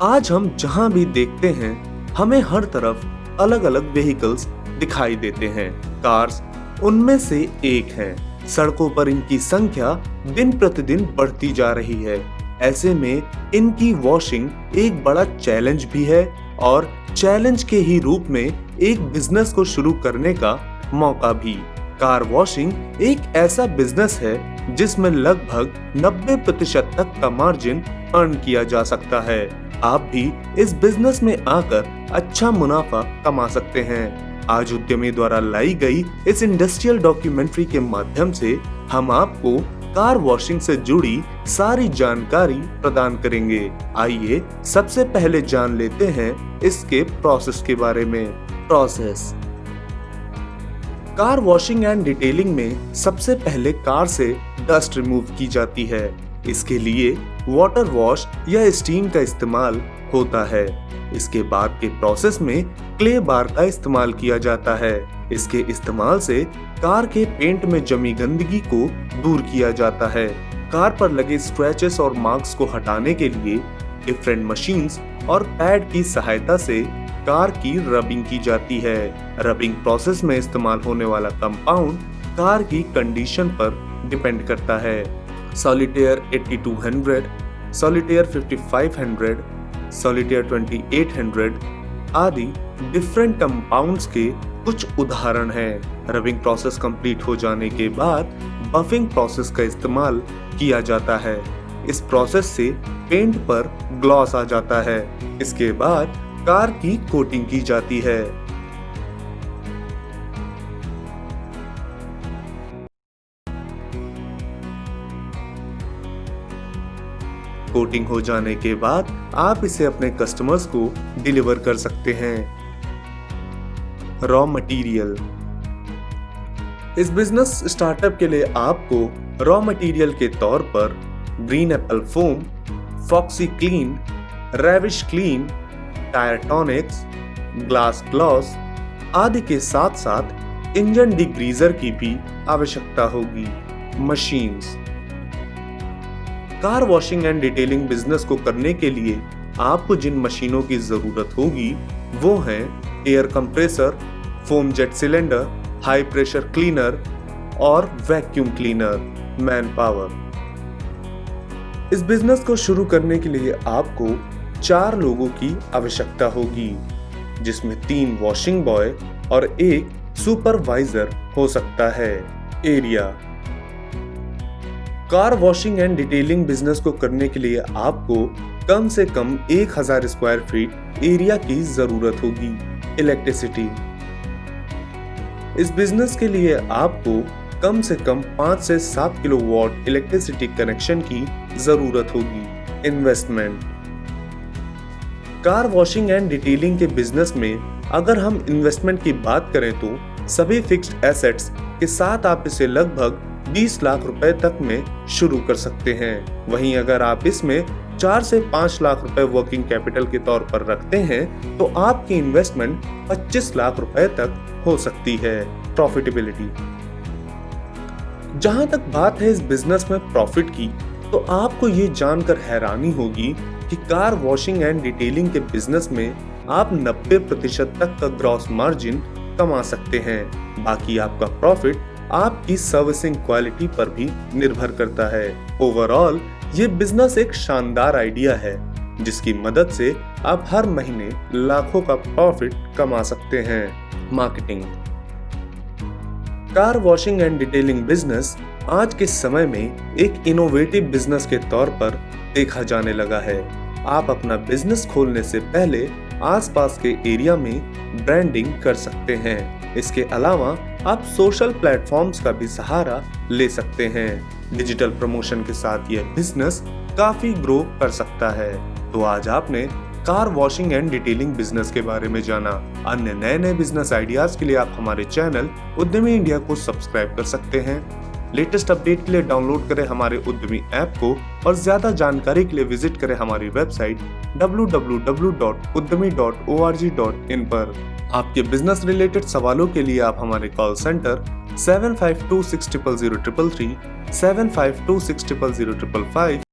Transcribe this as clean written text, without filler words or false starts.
आज हम जहां भी देखते हैं हमें हर तरफ अलग अलग व्हीकल्स दिखाई देते हैं। कार्स उनमें से एक है। सड़कों पर इनकी संख्या दिन प्रतिदिन बढ़ती जा रही है। ऐसे में इनकी वॉशिंग एक बड़ा चैलेंज भी है और चैलेंज के ही रूप में एक बिजनेस को शुरू करने का मौका भी। कार वॉशिंग एक ऐसा बिजनेस है जिसमें लगभग 90% तक का मार्जिन अर्न किया जा सकता है। आप भी इस बिजनेस में आकर अच्छा मुनाफा कमा सकते हैं। आज उद्यमी द्वारा लाई गई इस इंडस्ट्रियल डॉक्यूमेंट्री के माध्यम से हम आपको कार वॉशिंग से जुड़ी सारी जानकारी प्रदान करेंगे। आइए सबसे पहले जान लेते हैं इसके प्रोसेस के बारे में। Process. Car washing and detailing में सबसे पहले कार से डस्ट रिमूव की जाती है। इसके लिए वाटर वॉश या स्टीम का इस्तेमाल होता है। इसके बाद के प्रोसेस में क्ले बार का इस्तेमाल किया जाता है। इसके इस्तेमाल से कार के पेंट में जमी गंदगी को दूर किया जाता है। कार पर लगे स्क्रैचेस और मार्क्स को हटाने के लिए डिफरेंट मशीन्स और पैड की सहायता से कार की रबिंग की जाती है। रबिंग प्रोसेस में इस्तेमाल होने वाला कंपाउंड कार की कंडीशन पर डिपेंड करता है। सॉलिटेयर 8200, सॉलिटेयर 5500, सॉलिटेयर 2800 आदि डिफरेंट कंपाउंड्स के कुछ उदाहरण हैं। रबिंग प्रोसेस कंप्लीट हो जाने के बाद बफिंग प्रोसेस का इस्तेमाल किया जाता है। इस प्रोसेस से पेंट पर ग्लॉस आ जाता है। इसके बाद कार की कोटिंग की जाती है। कोटिंग हो जाने के बाद आप इसे अपने कस्टमर्स को डिलीवर कर सकते हैं। Raw material. इस बिजनेस स्टार्टअप के लिए आपको रॉ मटेरियल के तौर पर green apple foam, foxy clean, ravish clean, tyre tonics, glass gloss आदि के साथ साथ इंजन डिग्रीजर की भी आवश्यकता होगी। Machines. Car washing and detailing business को करने के लिए आपको जिन मशीनों की जरूरत होगी वो हैं air compressor, foam jet cylinder, high pressure cleaner और वैक्यूम क्लीनर। Man power. इस बिजनेस को शुरू करने के लिए आपको 4 लोगों की आवश्यकता होगी, जिसमें 3 वॉशिंग बॉय और 1 सुपरवाइजर हो सकता है। Area. Car washing and detailing business को करने के लिए आपको कम से कम 1000 स्क्वायर फीट एरिया की जरूरत होगी। इलेक्ट्रिसिटी। इस बिजनेस के लिए आपको कम से कम 5 से 7 किलोवाट इलेक्ट्रिसिटी कनेक्शन की जरूरत होगी। Investment. Car washing and detailing के बिजनेस में अगर हम इन्वेस्टमेंट की बात करें तो सभी फिक्स्ड एसेट्स के साथ आप इसे लगभग 20 लाख रुपए तक में शुरू कर सकते हैं। वहीं अगर आप इसमें 4 से 5 लाख रुपए वर्किंग कैपिटल के तौर पर रखते हैं तो आपकी इन्वेस्टमेंट 25 लाख रुपए तक हो सकती है। प्रॉफिटेबिलिटी। जहां तक बात है इस बिजनेस में प्रॉफिट की, तो आपको ये जानकर हैरानी होगी कि कार वॉशिंग एंड डिटेलिंग के बिजनेस में आप 90% तक का ग्रॉस मार्जिन कमा सकते हैं। बाकी आपका प्रॉफिट आपकी सर्विसिंग क्वालिटी पर भी निर्भर करता है। ओवरऑल ये बिजनेस एक शानदार आइडिया है जिसकी मदद से आप हर महीने लाखों का प्रॉफिट कमा सकते हैं। Marketing. Car washing and detailing business आज के समय में एक इनोवेटिव बिजनेस के तौर पर देखा जाने लगा है। आप अपना बिजनेस खोलने से पहले आसपास के एरिया में ब्रांडिंग कर सकते हैं। इसके अलावा आप सोशल प्लेटफॉर्म्स का भी सहारा ले सकते हैं। डिजिटल प्रमोशन के साथ यह बिजनेस काफी ग्रो कर सकता है। तो आज आपने car washing and detailing business के बारे में जाना। अन्य नए बिजनेस आइडियाज के लिए आप हमारे चैनल उद्यमी इंडिया को सब्सक्राइब कर सकते हैं। लेटेस्ट अपडेट के लिए डाउनलोड करें हमारे उद्यमी ऐप को और ज्यादा जानकारी के लिए विजिट करें हमारी वेबसाइट www.uddami.org.in पर। आपके बिजनेस रिलेटेड सवालों के लिए आप हमारे कॉल सेंटर 75260033, 75260055